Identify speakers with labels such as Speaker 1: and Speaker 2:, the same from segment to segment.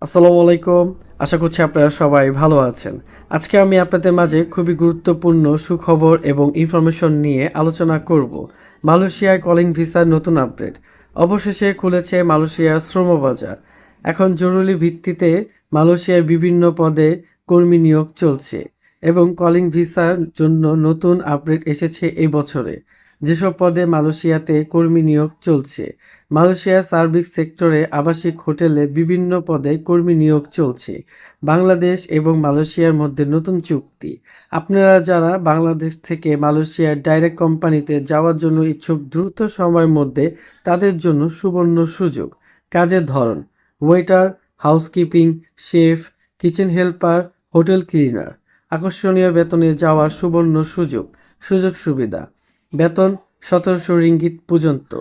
Speaker 1: আসসালামু আলাইকুম। আশা করছি আপনারা সবাই ভালো আছেন। আজকে আমি আপনাদের মাঝে খুবই গুরুত্বপূর্ণ সুখবর এবং ইনফরমেশন নিয়ে আলোচনা করব। মালয়েশিয়ায় কলিং ভিসার নতুন আপডেট। অবশেষে খুলেছে মালয়েশিয়ার শ্রম বাজার। এখন জরুরি ভিত্তিতে মালয়েশিয়ায় বিভিন্ন পদে কর্মী নিয়োগ চলছে এবং কলিং ভিসার জন্য নতুন আপডেট এসেছে এই বছরে। যেসব পদে মালয়েশিয়াতে কর্মী নিয়োগ চলছে। মালয়েশিয়ার সার্ভিস সেক্টরে আবাসিক হোটেলে বিভিন্ন পদে কর্মী নিয়োগ চলছে। বাংলাদেশ এবং মালয়েশিয়ার মধ্যে নতুন চুক্তি। আপনারা যারা বাংলাদেশ থেকে মালয়েশিয়ার ডাইরেক্ট কোম্পানিতে যাওয়ার জন্য ইচ্ছুক দ্রুত সময়ের মধ্যে তাদের জন্য সুবর্ণ সুযোগ। কাজের ধরন: waiter, housekeeping, chef, kitchen helper, hotel cleaner. আকর্ষণীয় বেতনে যাওয়ার সুবর্ণ সুযোগ। সুযোগ সুবিধা: বেতন 1700 রিঙ্গিত পর্যন্ত।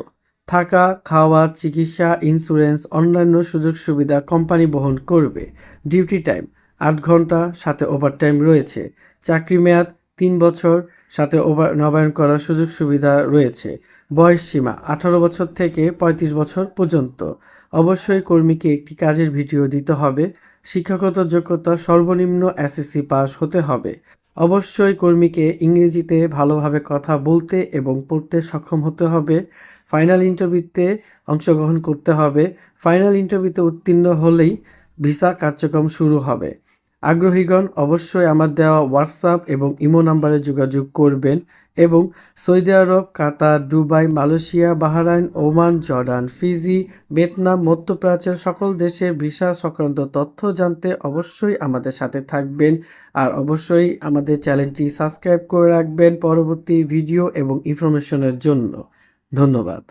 Speaker 1: থাকা, খাওয়া, চিকিৎসা, ইন্স্যুরেন্স, অন্যান্য সুযোগ সুবিধা কোম্পানি বহন করবে। ডিউটি টাইম 8 ঘন্টা, সাথে ওভারটাইম রয়েছে। চাকরি মেয়াদ 3 বছর, সাথে নবায়ন করার সুযোগ সুবিধা রয়েছে। বয়স সীমা 18 বছর থেকে 35 বছর পর্যন্ত। অবশ্যই কর্মীকে একটি কাজের ভিডিও দিতে হবে। শিক্ষাগত যোগ্যতা সর্বনিম্ন এসএসসি পাস হতে হবে। অবশ্যই কর্মীকে ইংরেজিতে ভালোভাবে কথা বলতে এবং পড়তে সক্ষম হতে হবে। ফাইনাল ইন্টারভিউতে অংশগ্রহণ করতে হবে। ফাইনাল ইন্টারভিউতে উত্তীর্ণ হলেই ভিসা কার্যক্রম শুরু হবে। আগ্রহীগণ অবশ্যই আমার দেওয়া হোয়াটসঅ্যাপ এবং ইমো নাম্বারে যোগাযোগ করবেন এবং Saudi Arab, Qatar, Dubai, Malaysia, Bahrain, Oman, Jordan, Fiji, Vietnam, মধ্যপ্রাচ্যের সকল দেশের ভিসা সংক্রান্ত তথ্য জানতে অবশ্যই আমাদের সাথে থাকবেন। আর অবশ্যই আমাদের চ্যানেলটি সাবস্ক্রাইব করে রাখবেন পরবর্তী ভিডিও এবং ইনফরমেশনের জন্য। ধন্যবাদ।